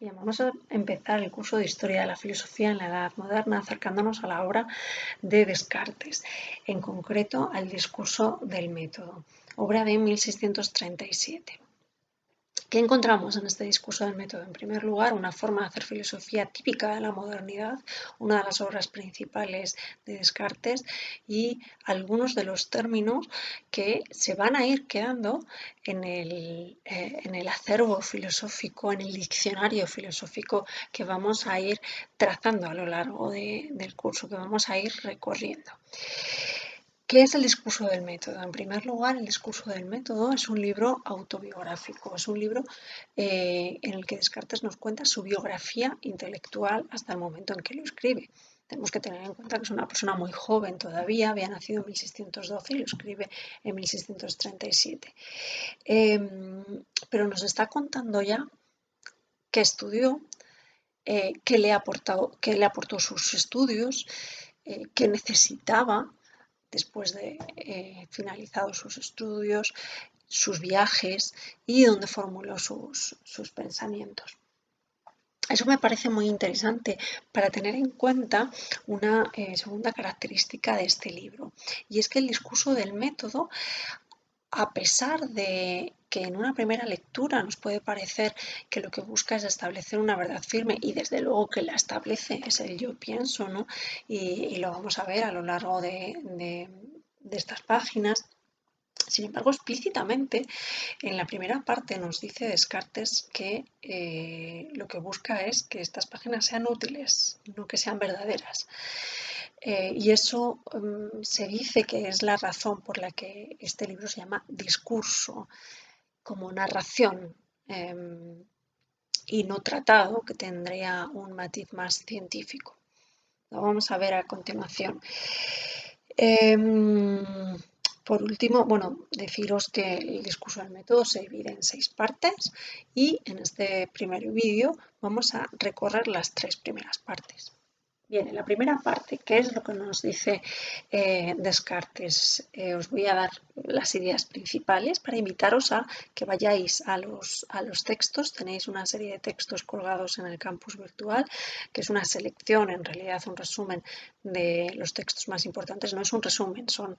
Bien, vamos a empezar el curso de Historia de la Filosofía en la Edad Moderna, acercándonos a la obra de Descartes, en concreto al discurso del método, obra de 1637. ¿Qué encontramos en este discurso del método? En primer lugar, una forma de hacer filosofía típica de la modernidad, una de las obras principales de Descartes, y algunos de los términos que se van a ir quedando en el acervo filosófico, en el diccionario filosófico que vamos a ir trazando a lo largo del curso, que vamos a ir recorriendo. ¿Qué es el discurso del método? En primer lugar, el discurso del método es un libro autobiográfico, es un libro en el que Descartes nos cuenta su biografía intelectual hasta el momento en que lo escribe. Tenemos que tener en cuenta que es una persona muy joven todavía, había nacido en 1612 y lo escribe en 1637. Pero nos está contando ya qué estudió, qué le aportó sus estudios, qué necesitaba después de finalizados sus estudios, sus viajes y donde formuló sus pensamientos. Eso me parece muy interesante para tener en cuenta una segunda característica de este libro, y es que el discurso del método, a pesar de que en una primera lectura nos puede parecer que lo que busca es establecer una verdad firme, y desde luego que la establece, es el yo pienso, ¿no? Y lo vamos a ver a lo largo de estas páginas. Sin embargo, explícitamente en la primera parte nos dice Descartes que lo que busca es que estas páginas sean útiles, no que sean verdaderas. Y eso se dice que es la razón por la que este libro se llama discurso, como narración, y no tratado, que tendría un matiz más científico. Lo vamos a ver a continuación. Por último, bueno, deciros que el discurso del método se divide en 6 partes, y en este primer vídeo vamos a recorrer las 3 primeras partes. Bien, en la primera parte, ¿qué es lo que nos dice Descartes? Os voy a dar las ideas principales para invitaros a que vayáis a los textos. Tenéis una serie de textos colgados en el campus virtual, que es una selección, en realidad un resumen de los textos más importantes. No es un resumen, son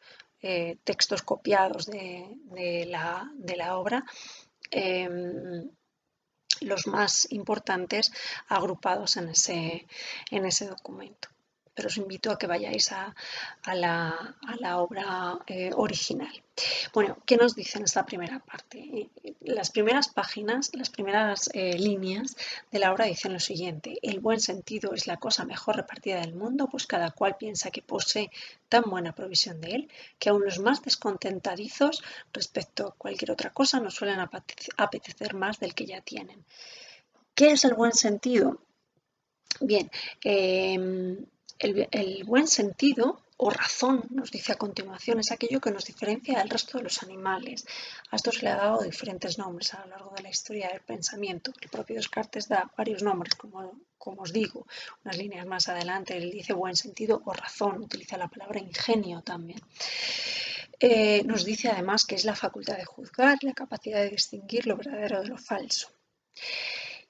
textos copiados de la obra. Los más importantes agrupados en ese documento. Pero os invito a que vayáis a la obra original. Bueno, ¿qué nos dice en esta primera parte? Las primeras páginas, las primeras líneas de la obra dicen lo siguiente: el buen sentido es la cosa mejor repartida del mundo, pues cada cual piensa que posee tan buena provisión de él, que aun los más descontentadizos respecto a cualquier otra cosa no suelen apetecer más del que ya tienen. ¿Qué es el buen sentido? Bien, el buen sentido o razón, nos dice a continuación, es aquello que nos diferencia del resto de los animales. A esto se le ha dado diferentes nombres a lo largo de la historia del pensamiento. El propio Descartes da varios nombres, como os digo. Unas líneas más adelante él dice buen sentido o razón, utiliza la palabra ingenio también. Nos dice además que es la facultad de juzgar, la capacidad de distinguir lo verdadero de lo falso.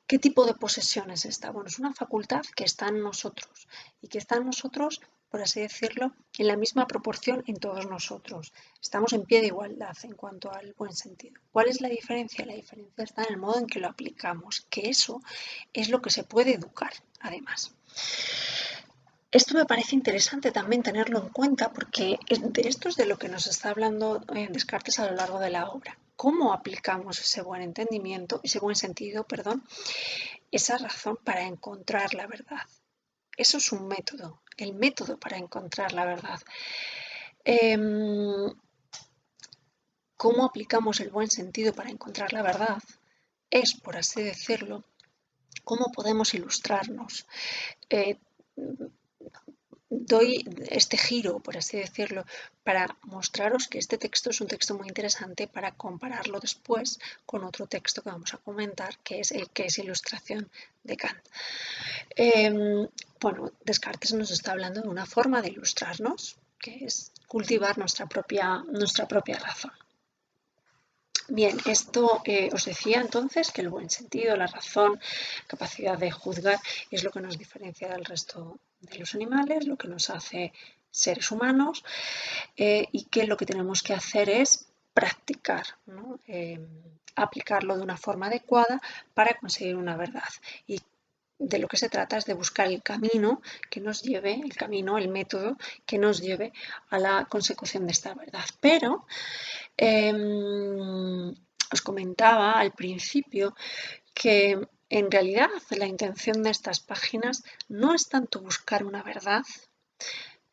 ¿Qué tipo de posesión es esta? Bueno, es una facultad que está en nosotros, y que está en nosotros, por así decirlo, en la misma proporción en todos nosotros. Estamos en pie de igualdad en cuanto al buen sentido. ¿Cuál es la diferencia? La diferencia está en el modo en que lo aplicamos, que eso es lo que se puede educar, además. Esto me parece interesante también tenerlo en cuenta, porque de esto es de lo que nos está hablando Descartes a lo largo de la obra. ¿Cómo aplicamos ese buen entendimiento, ese buen sentido, perdón, esa razón para encontrar la verdad? Eso es un método, el método para encontrar la verdad. ¿Cómo aplicamos el buen sentido para encontrar la verdad? Es, por así decirlo, cómo podemos ilustrarnos. Doy este giro, por así decirlo, para mostraros que este texto es un texto muy interesante para compararlo después con otro texto que vamos a comentar, que es el que es Ilustración de Kant. Bueno, Descartes nos está hablando de una forma de ilustrarnos, que es cultivar nuestra propia razón. Bien, esto os decía entonces que el buen sentido, la razón, capacidad de juzgar es lo que nos diferencia del resto de los animales, lo que nos hace seres humanos y que lo que tenemos que hacer es practicar, ¿no? Aplicarlo de una forma adecuada para conseguir una verdad. Y de lo que se trata es de buscar el camino que nos lleve, el camino, el método que nos lleve a la consecución de esta verdad. Pero os comentaba al principio que en realidad la intención de estas páginas no es tanto buscar una verdad,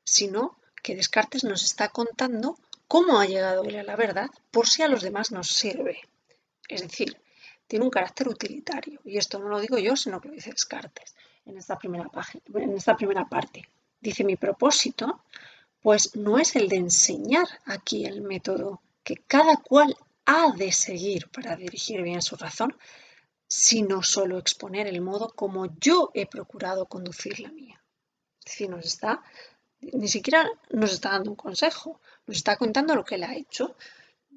sino que Descartes nos está contando cómo ha llegado él a la verdad por si a los demás nos sirve. Es decir, tiene un carácter utilitario. Y esto no lo digo yo, sino que lo dice Descartes en esta primera página, en esta primera parte. Dice, mi propósito pues no es el de enseñar aquí el método que cada cual ha de seguir para dirigir bien su razón, sino solo exponer el modo como yo he procurado conducir la mía. Es decir, ni siquiera nos está dando un consejo, nos está contando lo que él ha hecho.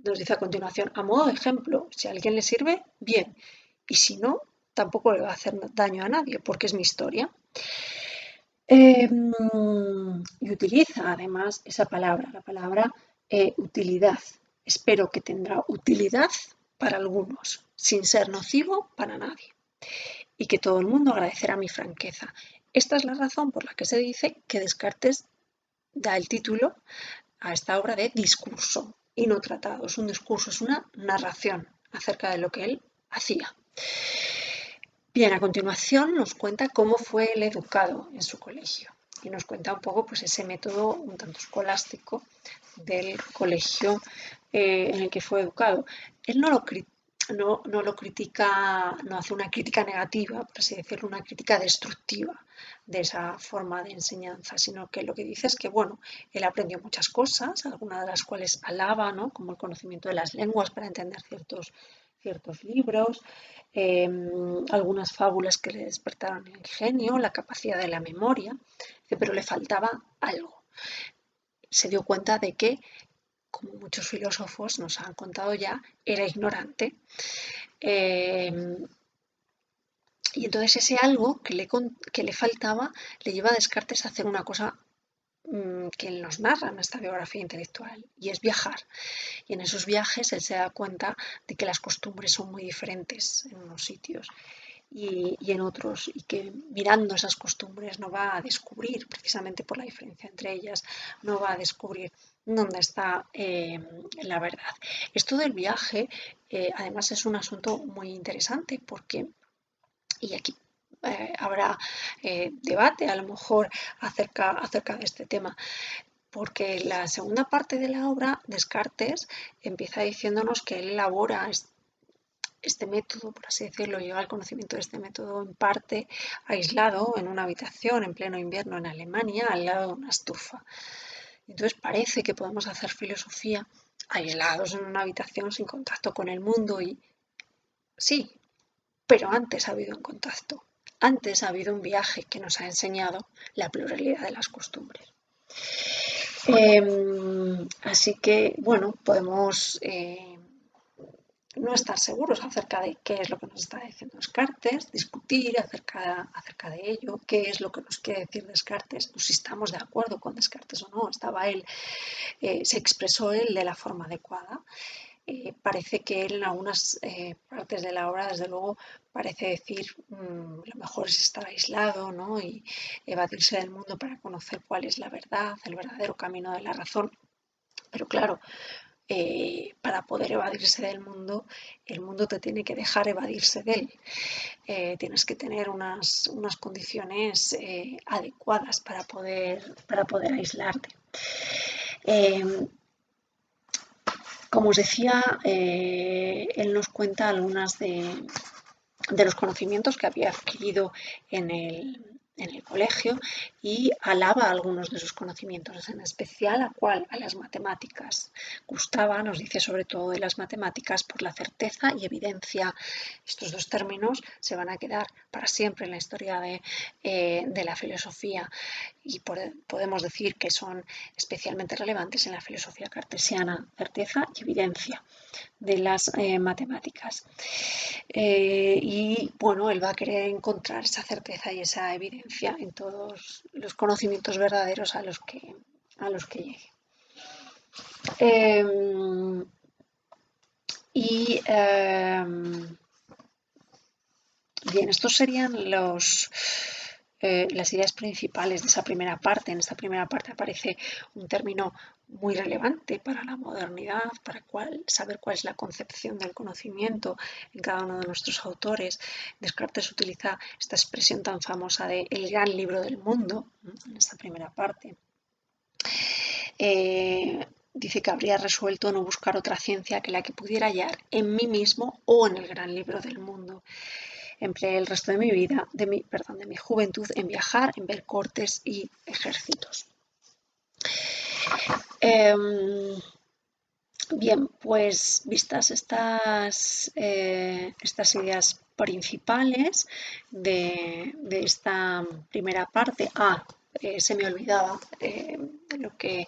Nos dice a continuación, a modo de ejemplo, si a alguien le sirve, bien, y si no, tampoco le va a hacer daño a nadie, porque es mi historia. Y utiliza además esa palabra, la palabra utilidad. Espero que tendrá utilidad para algunos, sin ser nocivo para nadie. Y que todo el mundo agradecerá mi franqueza. Esta es la razón por la que se dice que Descartes da el título a esta obra de discurso y no tratado. Es un discurso, es una narración acerca de lo que él hacía. Bien, a continuación nos cuenta cómo fue él educado en su colegio y nos cuenta un poco pues, ese método un tanto escolástico del colegio en el que fue educado. Él no lo critica, no hace una crítica negativa, por así decirlo, una crítica destructiva de esa forma de enseñanza, sino que lo que dice es que, bueno, él aprendió muchas cosas, algunas de las cuales alaba, ¿no? Como el conocimiento de las lenguas para entender ciertos libros, algunas fábulas que le despertaron el ingenio, la capacidad de la memoria, pero le faltaba algo. Se dio cuenta de que, como muchos filósofos nos han contado ya, era ignorante. Y entonces ese algo que le faltaba le lleva a Descartes a hacer una cosa que él nos narra en esta biografía intelectual, y es viajar. Y en esos viajes él se da cuenta de que las costumbres son muy diferentes en unos sitios y en otros, y que mirando esas costumbres no va a descubrir, precisamente por la diferencia entre ellas, no va a descubrir dónde está la verdad. Esto del viaje, además, es un asunto muy interesante porque, y aquí habrá debate a lo mejor acerca de este tema, porque la segunda parte de la obra, Descartes empieza diciéndonos que él elabora este método, por así decirlo, llega al conocimiento de este método en parte aislado en una habitación en pleno invierno en Alemania, al lado de una estufa. Entonces parece que podemos hacer filosofía aislados en una habitación sin contacto con el mundo y sí, pero antes ha habido un contacto, antes ha habido un viaje que nos ha enseñado la pluralidad de las costumbres. Así que, bueno, podemos no estar seguros acerca de qué es lo que nos está diciendo Descartes, discutir acerca de ello, qué es lo que nos quiere decir Descartes, o si estamos de acuerdo con Descartes o no, se expresó él de la forma adecuada. Parece que él en algunas partes de la obra, desde luego, parece decir lo mejor es estar aislado, ¿no? Y evadirse del mundo para conocer cuál es la verdad, el verdadero camino de la razón. Pero claro, para poder evadirse del mundo, el mundo te tiene que dejar evadirse de él. Tienes que tener unas condiciones adecuadas para poder aislarte. Como os decía, él nos cuenta algunas de los conocimientos que había adquirido en en el colegio y alaba algunos de sus conocimientos, en especial a las matemáticas. Gustaba, nos dice sobre todo de las matemáticas por la certeza y evidencia. Estos dos términos se van a quedar para siempre en la historia de la filosofía y podemos decir que son especialmente relevantes en la filosofía cartesiana, certeza y evidencia de las matemáticas. Y bueno, él va a querer encontrar esa certeza y esa evidencia en todos los conocimientos verdaderos a los que llegue. Bien, estos serían las ideas principales de esa primera parte. En esta primera parte aparece un término muy relevante para la modernidad, para saber cuál es la concepción del conocimiento en cada uno de nuestros autores. Descartes utiliza esta expresión tan famosa de el gran libro del mundo en esta primera parte. Dice que habría resuelto no buscar otra ciencia que la que pudiera hallar en mí mismo o en el gran libro del mundo. Empleé el resto de mi vida, de mi juventud, en viajar, en ver cortes y ejércitos. Bien, pues vistas estas ideas principales de esta primera parte. Se me olvidaba lo que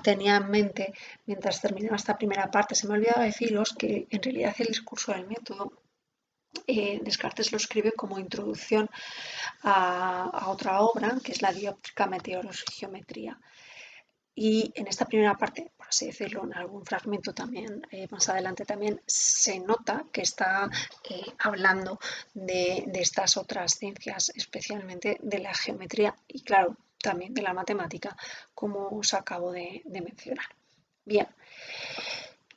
tenía en mente mientras terminaba esta primera parte. Se me olvidaba deciros que en realidad el discurso del método Descartes lo escribe como introducción a otra obra, que es la Dioptrica Meteorogeometría. Y en esta primera parte, por así decirlo, en algún fragmento también, más adelante también, se nota que está hablando de estas otras ciencias, especialmente de la geometría y, claro, también de la matemática, como os acabo de mencionar. Bien.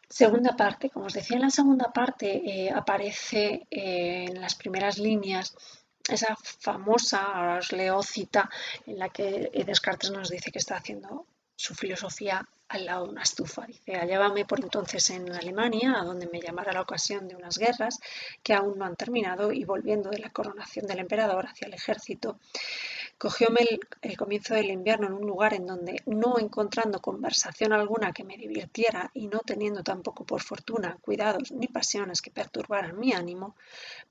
Segunda parte, como os decía, en la segunda parte aparece en las primeras líneas esa famosa, ahora os leo cita, en la que Descartes nos dice que está haciendo su filosofía al lado de una estufa. Dice, hallábame por entonces en Alemania, a donde me llamara la ocasión de unas guerras que aún no han terminado, y volviendo de la coronación del emperador hacia el ejército, cogióme el comienzo del invierno en un lugar en donde, no encontrando conversación alguna que me divirtiera y no teniendo tampoco por fortuna cuidados ni pasiones que perturbaran mi ánimo,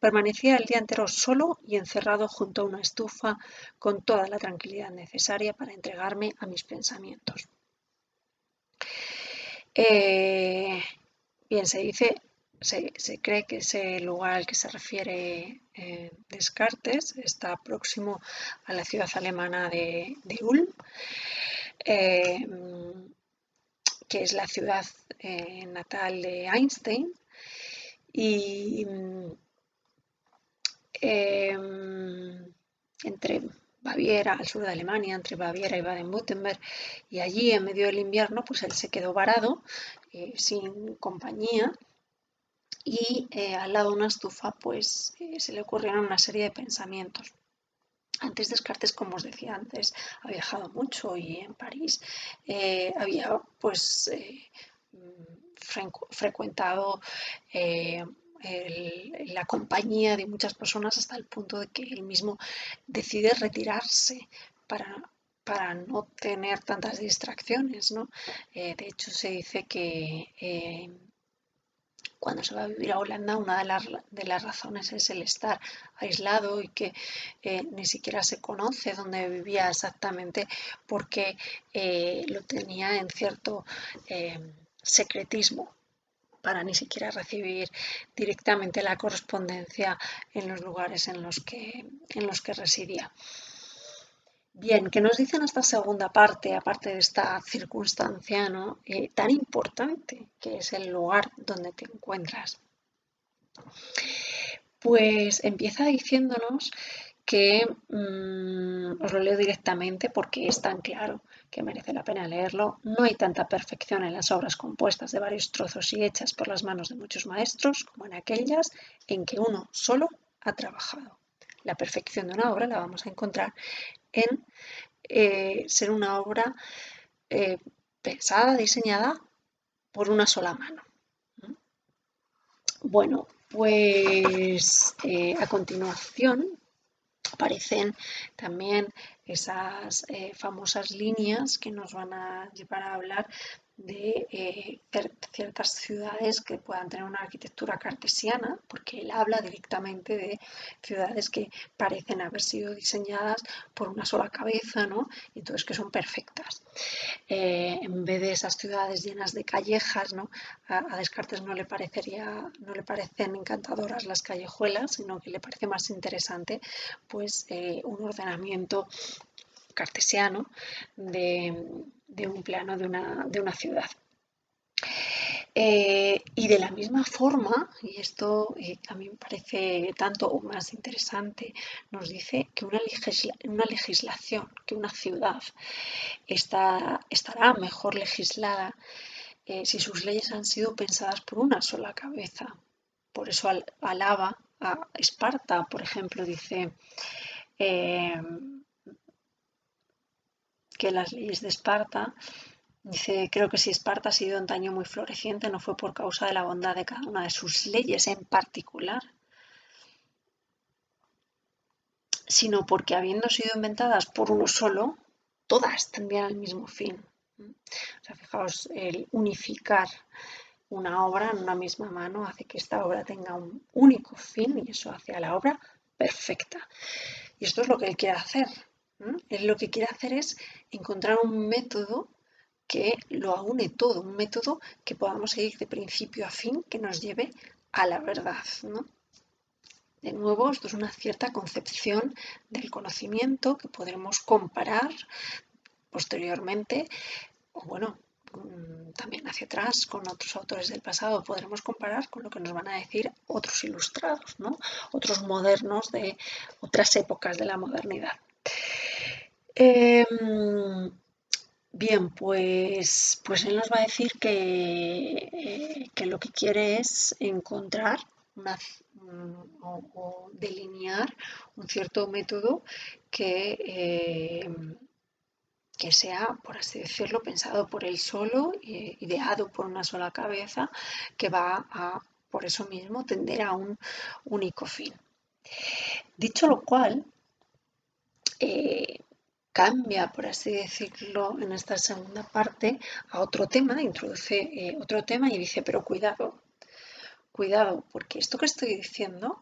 permanecía el día entero solo y encerrado junto a una estufa con toda la tranquilidad necesaria para entregarme a mis pensamientos. Bien, se cree que ese lugar al que se refiere Descartes está próximo a la ciudad alemana de Ulm, que es la ciudad natal de Einstein, y entre Baviera, al sur de Alemania, entre Baviera y Baden-Württemberg, y allí en medio del invierno pues él se quedó varado, sin compañía, y al lado de una estufa pues se le ocurrieron una serie de pensamientos. Antes Descartes, como os decía antes, ha viajado mucho y en París había pues frecuentado la compañía de muchas personas hasta el punto de que él mismo decide retirarse para no tener tantas distracciones, ¿no? De hecho, se dice que cuando se va a vivir a Holanda, una de las razones es el estar aislado y que ni siquiera se conoce dónde vivía exactamente porque lo tenía en cierto secretismo para ni siquiera recibir directamente la correspondencia en los lugares en los que residía. Bien, ¿qué nos dicen esta segunda parte, aparte de esta circunstancia, ¿no? Tan importante que es el lugar donde te encuentras? Pues empieza diciéndonos que, os lo leo directamente porque es tan claro que merece la pena leerlo, no hay tanta perfección en las obras compuestas de varios trozos y hechas por las manos de muchos maestros como en aquellas en que uno solo ha trabajado. La perfección de una obra la vamos a encontrar en ser una obra pensada, diseñada por una sola mano. Bueno, pues a continuación aparecen también esas famosas líneas que nos van a llevar a hablar de ciertas ciudades que puedan tener una arquitectura cartesiana, porque él habla directamente de ciudades que parecen haber sido diseñadas por una sola cabeza, ¿no? Y entonces que son perfectas. En vez de esas ciudades llenas de callejas, ¿no? A Descartes no le parecen encantadoras las callejuelas, sino que le parece más interesante pues, un ordenamiento cartesiano de un plano de una ciudad. Y de la misma forma, y esto a mí me parece tanto o más interesante, nos dice que una legislación, que una ciudad estará mejor legislada si sus leyes han sido pensadas por una sola cabeza. Por eso alaba a Esparta, por ejemplo, dice eh, que las leyes de Esparta, dice, creo que si Esparta ha sido antaño muy floreciente no fue por causa de la bondad de cada una de sus leyes en particular, sino porque habiendo sido inventadas por uno solo, todas tendrían el mismo fin. O sea, fijaos, el unificar una obra en una misma mano hace que esta obra tenga un único fin y eso hace a la obra perfecta. Y esto es lo que él quiere hacer. Él lo que quiere hacer es encontrar un método que lo aúne todo, un método que podamos seguir de principio a fin, que nos lleve a la verdad, ¿no? De nuevo, esto es una cierta concepción del conocimiento que podremos comparar posteriormente, o bueno, también hacia atrás con otros autores del pasado, podremos comparar con lo que nos van a decir otros ilustrados, ¿no? Otros modernos de otras épocas de la modernidad. Bien, pues él nos va a decir que lo que quiere es encontrar o delinear un cierto método que sea, por así decirlo, pensado por él solo, ideado por una sola cabeza, que va a, por eso mismo, tender a un único fin. Dicho lo cual, eh, cambia, por así decirlo, en esta segunda parte a otro tema, introduce otro tema y dice, pero cuidado, cuidado, porque esto que estoy diciendo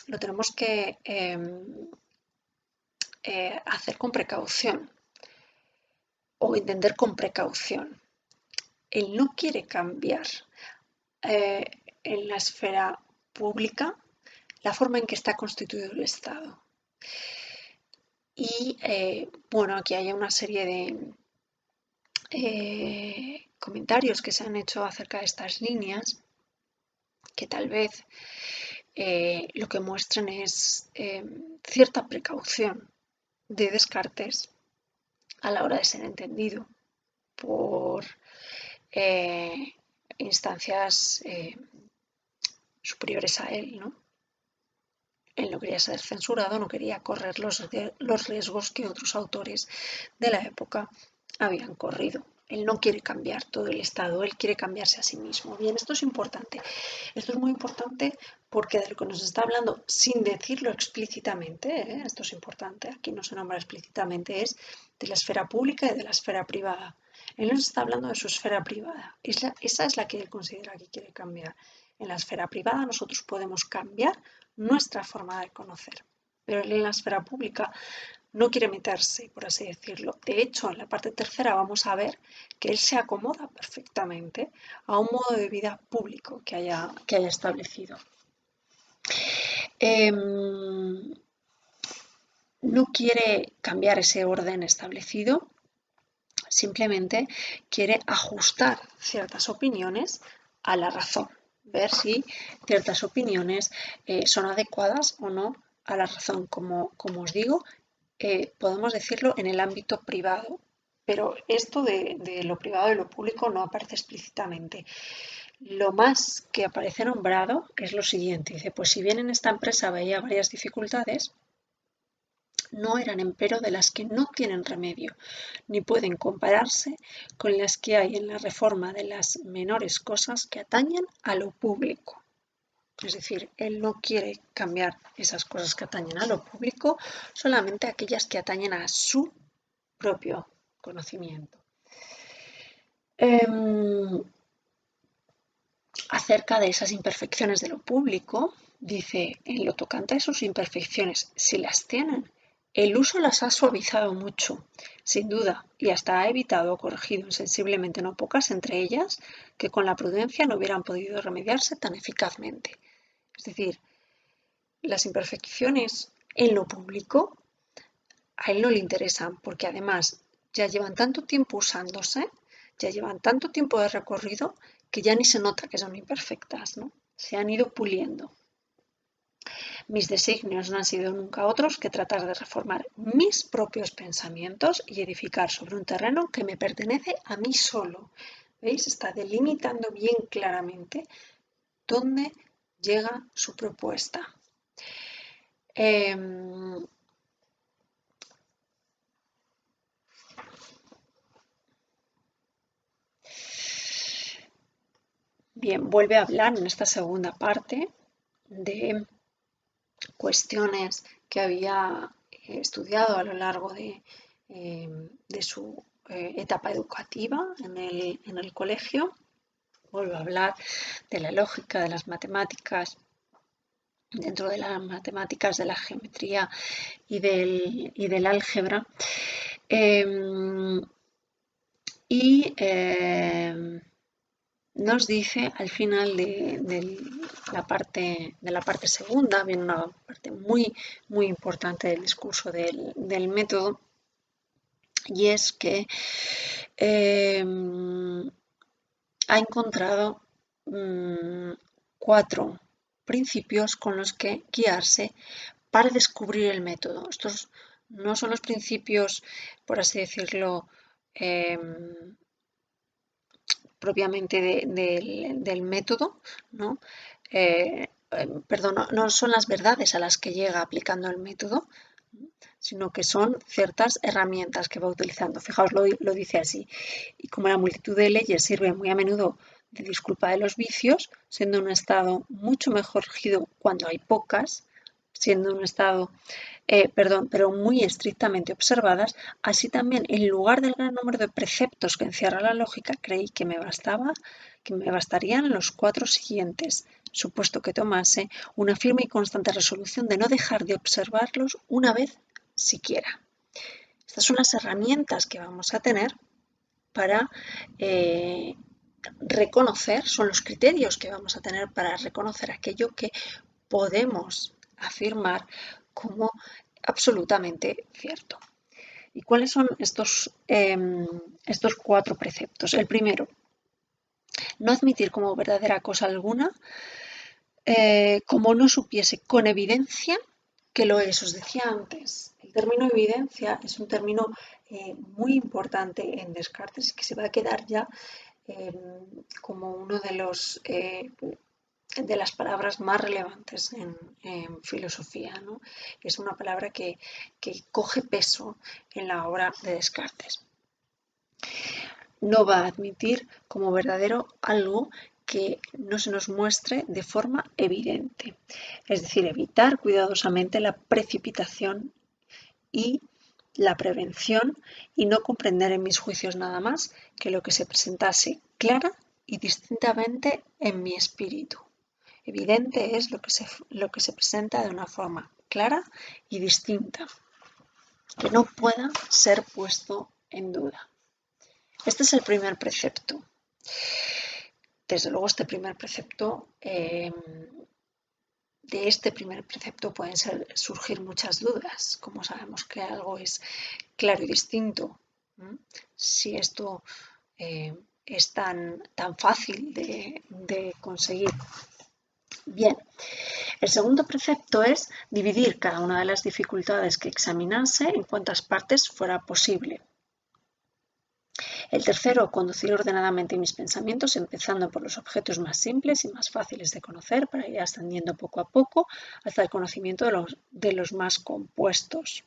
lo tenemos que hacer con precaución o entender con precaución. Él no quiere cambiar eh, en la esfera pública la forma en que está constituido el Estado. Y bueno, aquí hay una serie de comentarios que se han hecho acerca de estas líneas que tal vez lo que muestran es cierta precaución de Descartes a la hora de ser entendido por instancias superiores a él, ¿no? Él no quería ser censurado, no quería correr los riesgos que otros autores de la época habían corrido. Él no quiere cambiar todo el Estado, él quiere cambiarse a sí mismo. Bien, esto es importante. Esto es muy importante porque de lo que nos está hablando, sin decirlo explícitamente, esto es importante, aquí no se nombra explícitamente, es de la esfera pública y de la esfera privada. Él nos está hablando de su esfera privada. Esa es la que él considera que quiere cambiar. En la esfera privada nosotros podemos cambiar nuestra forma de conocer, pero él en la esfera pública no quiere meterse, por así decirlo. De hecho, en la parte tercera vamos a ver que él se acomoda perfectamente a un modo de vida público que haya establecido. No quiere cambiar ese orden establecido, simplemente quiere ajustar ciertas opiniones a la razón, ver si ciertas opiniones son adecuadas o no a la razón. Como os digo, podemos decirlo en el ámbito privado, pero esto de lo privado y lo público no aparece explícitamente. Lo más que aparece nombrado es lo siguiente, dice, pues si bien en esta empresa veía varias dificultades, no eran empero de las que no tienen remedio, ni pueden compararse con las que hay en la reforma de las menores cosas que atañen a lo público. Es decir, él no quiere cambiar esas cosas que atañen a lo público, solamente aquellas que atañen a su propio conocimiento. Acerca de esas imperfecciones de lo público, dice, en lo tocante a sus imperfecciones, si las tienen, el uso las ha suavizado mucho, sin duda, y hasta ha evitado o corregido insensiblemente no pocas entre ellas que con la prudencia no hubieran podido remediarse tan eficazmente. Es decir, las imperfecciones en lo público a él no le interesan porque además ya llevan tanto tiempo usándose, ya llevan tanto tiempo de recorrido que ya ni se nota que son imperfectas, ¿no? Se han ido puliendo. Mis designios no han sido nunca otros que tratar de reformar mis propios pensamientos y edificar sobre un terreno que me pertenece a mí solo. ¿Veis? Está delimitando bien claramente dónde llega su propuesta. Bien, vuelve a hablar en esta segunda parte de cuestiones que había estudiado a lo largo de su etapa educativa en el colegio. Vuelve a hablar de la lógica, de las matemáticas, dentro de las matemáticas, de la geometría y del álgebra. Nos dice al final de la parte segunda, viene una parte muy, muy importante del discurso del método, y es que ha encontrado 4 principios con los que guiarse para descubrir el método. Estos no son los principios, por así decirlo, propiamente del método, ¿no? Perdón, no son las verdades a las que llega aplicando el método, sino que son ciertas herramientas que va utilizando. Fijaos, lo dice así. Y como la multitud de leyes sirve muy a menudo de disculpa de los vicios, siendo un estado mucho mejor regido cuando hay pocas, siendo un estado, pero muy estrictamente observadas, así también en lugar del gran número de preceptos que encierra la lógica, creí que me bastarían los 4 siguientes, supuesto que tomase una firme y constante resolución de no dejar de observarlos una vez siquiera. Estas son las herramientas que vamos a tener para reconocer, son los criterios que vamos a tener para reconocer aquello que podemos afirmar como absolutamente cierto. ¿Y cuáles son estos 4 preceptos? El primero, no admitir como verdadera cosa alguna como no supiese con evidencia que lo es. Os decía antes, el término evidencia es un término muy importante en Descartes y que se va a quedar ya como uno de las palabras más relevantes en filosofía, ¿no? Es una palabra que coge peso en la obra de Descartes. No va a admitir como verdadero algo que no se nos muestre de forma evidente. Es decir, evitar cuidadosamente la precipitación y la prevención y no comprender en mis juicios nada más que lo que se presentase clara y distintamente en mi espíritu. Evidente es lo que se presenta de una forma clara y distinta, que no pueda ser puesto en duda. Este es el primer precepto. Desde luego, este primer precepto, de este primer precepto pueden surgir muchas dudas. ¿Cómo sabemos que algo es claro y distinto? Si esto es tan fácil de conseguir. Bien, el segundo precepto es dividir cada una de las dificultades que examinase en cuantas partes fuera posible. El tercero, conducir ordenadamente mis pensamientos, empezando por los objetos más simples y más fáciles de conocer para ir ascendiendo poco a poco hasta el conocimiento de los más compuestos.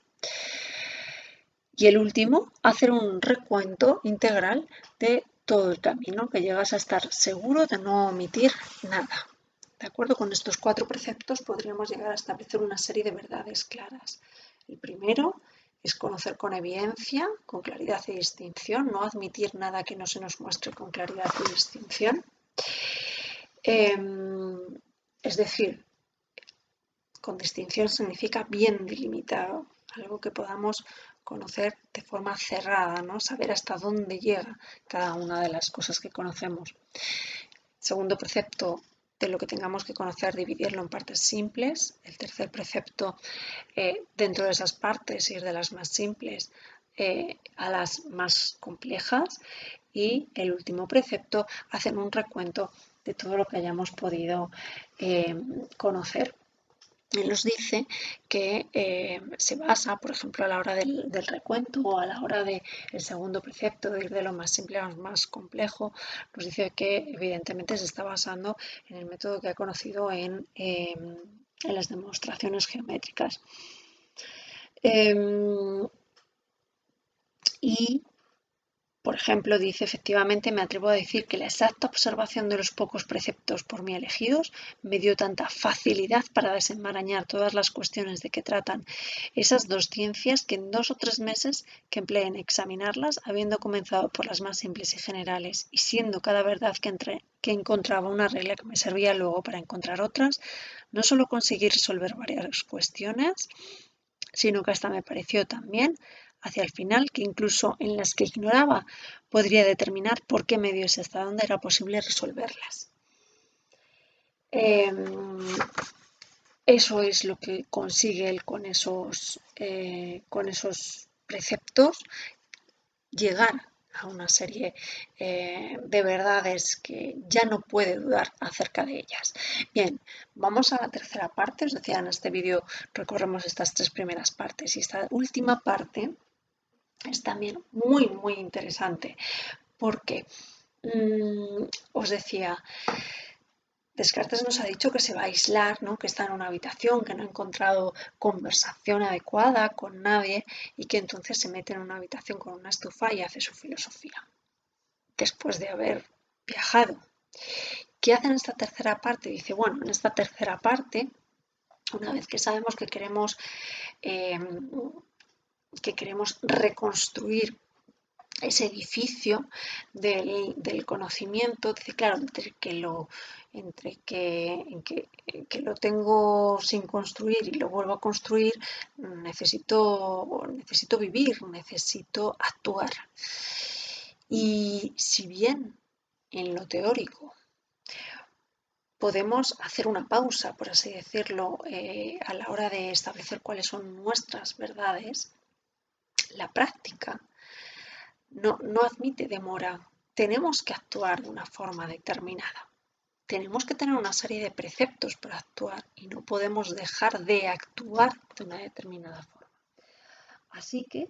Y el último, hacer un recuento integral de todo el camino, que llegas a estar seguro de no omitir nada. De acuerdo con estos 4 preceptos podríamos llegar a establecer una serie de verdades claras. El primero es conocer con evidencia, con claridad y distinción, no admitir nada que no se nos muestre con claridad y distinción. Es decir, con distinción significa bien delimitado, algo que podamos conocer de forma cerrada, ¿no? Saber hasta dónde llega cada una de las cosas que conocemos. Segundo precepto, de lo que tengamos que conocer, dividirlo en partes simples. El tercer precepto, dentro de esas partes, ir de las más simples a las más complejas. Y el último precepto, hacer un recuento de todo lo que hayamos podido conocer. Él nos dice que se basa, por ejemplo, a la hora del recuento o a la hora del segundo precepto, de ir de lo más simple a lo más complejo, nos dice que evidentemente se está basando en el método que ha conocido en las demostraciones geométricas. Y por ejemplo, dice, efectivamente, me atrevo a decir que la exacta observación de los pocos preceptos por mí elegidos me dio tanta facilidad para desenmarañar todas las cuestiones de que tratan esas dos ciencias que en 2 o 3 meses que empleé en examinarlas, habiendo comenzado por las más simples y generales y siendo cada verdad que encontraba una regla que me servía luego para encontrar otras, no solo conseguí resolver varias cuestiones, sino que hasta me pareció también hacia el final que incluso en las que ignoraba podría determinar por qué medios y hasta dónde era posible resolverlas. Eso es lo que consigue él con esos preceptos, llegar a una serie de verdades que ya no puede dudar acerca de ellas. Bien, vamos a la tercera parte. Os decía, en este vídeo recorremos estas 3 primeras partes y esta última parte es también muy, muy interesante porque os decía, Descartes nos ha dicho que se va a aislar, ¿no? Que está en una habitación, que no ha encontrado conversación adecuada con nadie y que entonces se mete en una habitación con una estufa y hace su filosofía, después de haber viajado. ¿Qué hace en esta tercera parte? Dice, bueno, en esta tercera parte, una vez que sabemos que queremos reconstruir ese edificio del conocimiento, dice, claro, entre que lo tengo sin construir y lo vuelvo a construir, necesito vivir, necesito actuar. Y si bien en lo teórico podemos hacer una pausa, por así decirlo, a la hora de establecer cuáles son nuestras verdades, la práctica no admite demora. Tenemos que actuar de una forma determinada. Tenemos que tener una serie de preceptos para actuar y no podemos dejar de actuar de una determinada forma. Así que,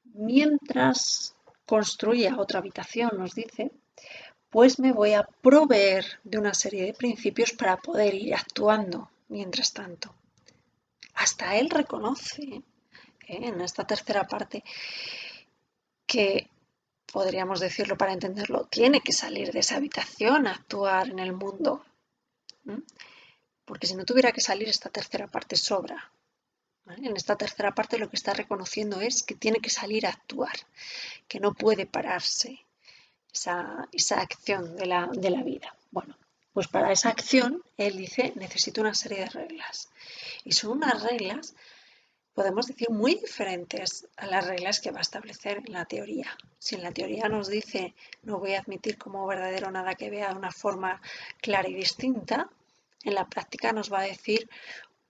mientras construía otra habitación, nos dice, pues me voy a proveer de una serie de principios para poder ir actuando mientras tanto. Hasta él reconoce, en esta tercera parte, que podríamos decirlo para entenderlo, tiene que salir de esa habitación a actuar en el mundo. Porque si no tuviera que salir, esta tercera parte sobra. ¿Vale? En esta tercera parte lo que está reconociendo es que tiene que salir a actuar, que no puede pararse esa acción de la vida. Bueno, pues para esa acción, él dice, necesito una serie de reglas. Y son unas reglas, podemos decir, muy diferentes a las reglas que va a establecer en la teoría. Si en la teoría nos dice, no voy a admitir como verdadero nada que vea de una forma clara y distinta, en la práctica nos va a decir,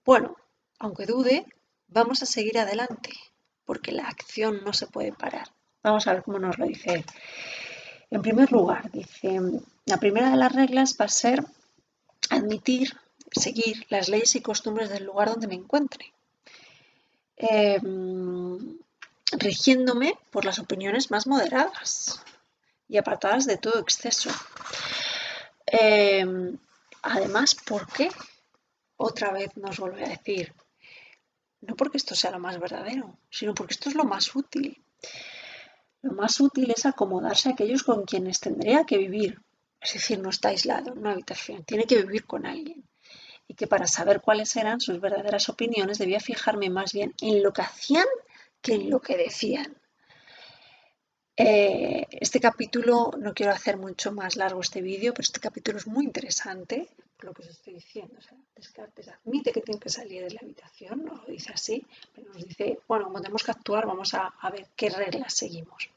bueno, aunque dude, vamos a seguir adelante, porque la acción no se puede parar. Vamos a ver cómo nos lo dice él. En primer lugar, dice, la primera de las reglas va a ser seguir las leyes y costumbres del lugar donde me encuentre, rigiéndome por las opiniones más moderadas y apartadas de todo exceso. Además, ¿por qué? Otra vez nos vuelve a decir, no porque esto sea lo más verdadero, sino porque esto es lo más útil. Lo más útil es acomodarse a aquellos con quienes tendría que vivir. Es decir, no está aislado en una habitación, tiene que vivir con alguien. y que para saber cuáles eran sus verdaderas opiniones debía fijarme más bien en lo que hacían que en lo que decían. Este capítulo, no quiero hacer mucho más largo este vídeo, pero este capítulo es muy interesante, por lo que os estoy diciendo. O sea, Descartes admite que tiene que salir de la habitación, no lo dice así, pero nos dice, bueno, como tenemos que actuar, vamos a ver qué reglas seguimos.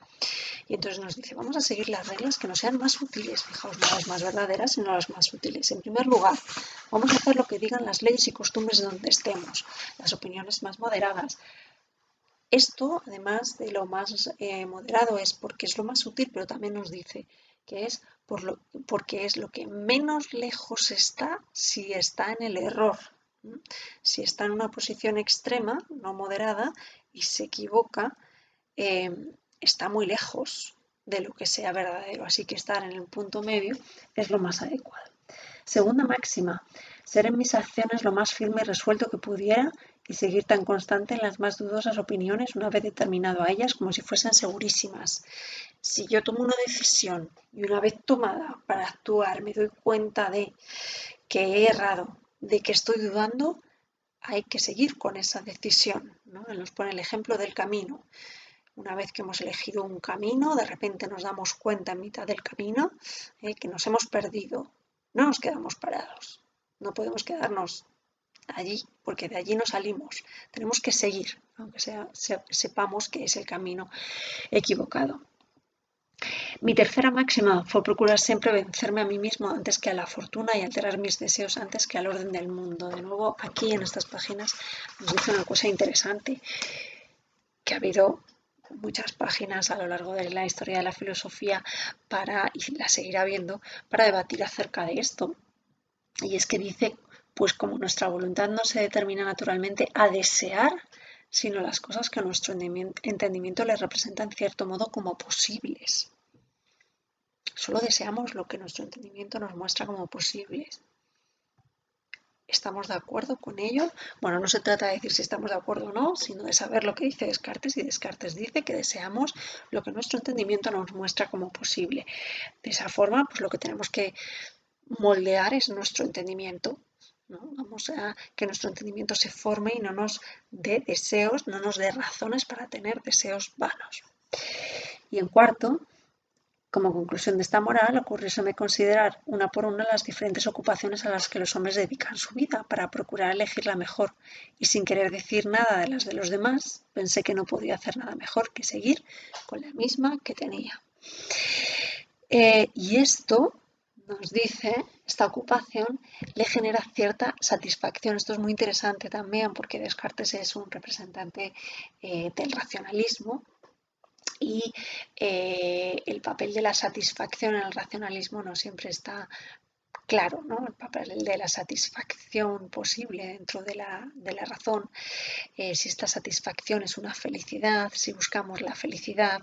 Y entonces nos dice, vamos a seguir las reglas que nos sean más útiles, fijaos, no las más verdaderas, sino las más útiles. En primer lugar, vamos a hacer lo que digan las leyes y costumbres de donde estemos, las opiniones más moderadas. Esto, además de lo más moderado, es porque es lo más útil, pero también nos dice que es porque es lo que menos lejos está si está en el error. Si está en una posición extrema, no moderada, y se equivoca, está muy lejos de lo que sea verdadero. Así que estar en el punto medio es lo más adecuado. Segunda máxima, ser en mis acciones lo más firme y resuelto que pudiera y seguir tan constante en las más dudosas opiniones una vez determinado a ellas como si fuesen segurísimas. Si yo tomo una decisión y una vez tomada para actuar me doy cuenta de que he errado, de que estoy dudando, hay que seguir con esa decisión, ¿no? Él nos pone el ejemplo del camino. Una vez que hemos elegido un camino, de repente nos damos cuenta en mitad del camino que nos hemos perdido. No nos quedamos parados, no podemos quedarnos allí porque de allí no salimos. Tenemos que seguir, aunque sepamos que es el camino equivocado. Mi tercera máxima fue procurar siempre vencerme a mí mismo antes que a la fortuna y alterar mis deseos antes que al orden del mundo. De nuevo, aquí en estas páginas nos dice una cosa interesante, que ha habido muchas páginas a lo largo de la historia de la filosofía y la seguirá viendo, para debatir acerca de esto. Y es que dice, pues como nuestra voluntad no se determina naturalmente a desear, sino las cosas que a nuestro entendimiento le representan en cierto modo como posibles. Solo deseamos lo que nuestro entendimiento nos muestra como posibles. ¿Estamos de acuerdo con ello? Bueno, no se trata de decir si estamos de acuerdo o no, sino de saber lo que dice Descartes, y Descartes dice que deseamos lo que nuestro entendimiento nos muestra como posible. De esa forma, pues lo que tenemos que moldear es nuestro entendimiento, ¿no? Vamos a que nuestro entendimiento se forme y no nos dé deseos, no nos dé razones para tener deseos vanos. Y en cuarto, como conclusión de esta moral, ocurrióseme considerar una por una las diferentes ocupaciones a las que los hombres dedican su vida para procurar elegir la mejor, y sin querer decir nada de las de los demás, pensé que no podía hacer nada mejor que seguir con la misma que tenía. Y esto nos dice, esta ocupación le genera cierta satisfacción. Esto es muy interesante también porque Descartes es un representante del racionalismo, y el papel de la satisfacción en el racionalismo no siempre está claro, ¿no? El papel de la satisfacción posible dentro de la razón, si esta satisfacción es una felicidad, si buscamos la felicidad.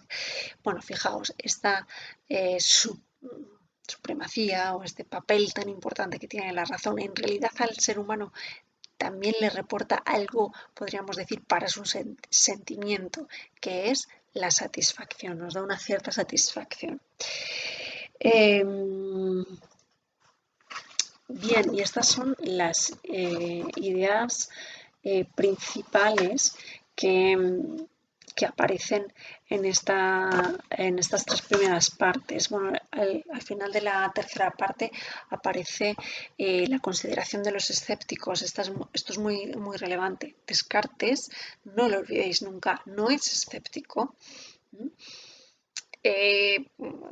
Bueno, fijaos, esta supremacía o este papel tan importante que tiene la razón, en realidad al ser humano también le reporta algo, podríamos decir, para su sentimiento, que es la satisfacción, nos da una cierta satisfacción. Bien, y estas son las ideas principales que aparecen en estas tres primeras partes. Bueno, al final de la tercera parte aparece la consideración de los escépticos. Esto es muy, muy relevante. Descartes, no lo olvidéis nunca, no es escéptico.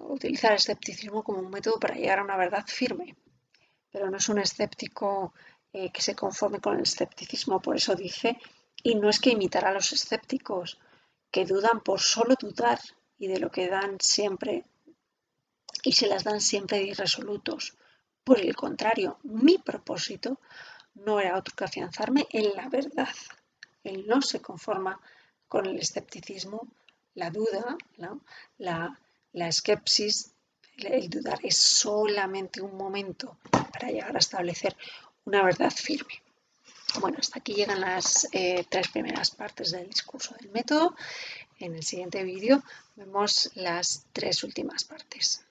Utiliza el escepticismo como un método para llegar a una verdad firme, pero no es un escéptico que se conforme con el escepticismo. Por eso dice, y no es que imitará a los escépticos, que dudan por solo dudar y de lo que dan siempre, y se las dan siempre de irresolutos. Por el contrario, mi propósito no era otro que afianzarme en la verdad. Él no se conforma con el escepticismo, la duda, ¿no? la esquepsis, el dudar es solamente un momento para llegar a establecer una verdad firme. Bueno, hasta aquí llegan las tres primeras partes del discurso del método. En el siguiente vídeo vemos las tres últimas partes.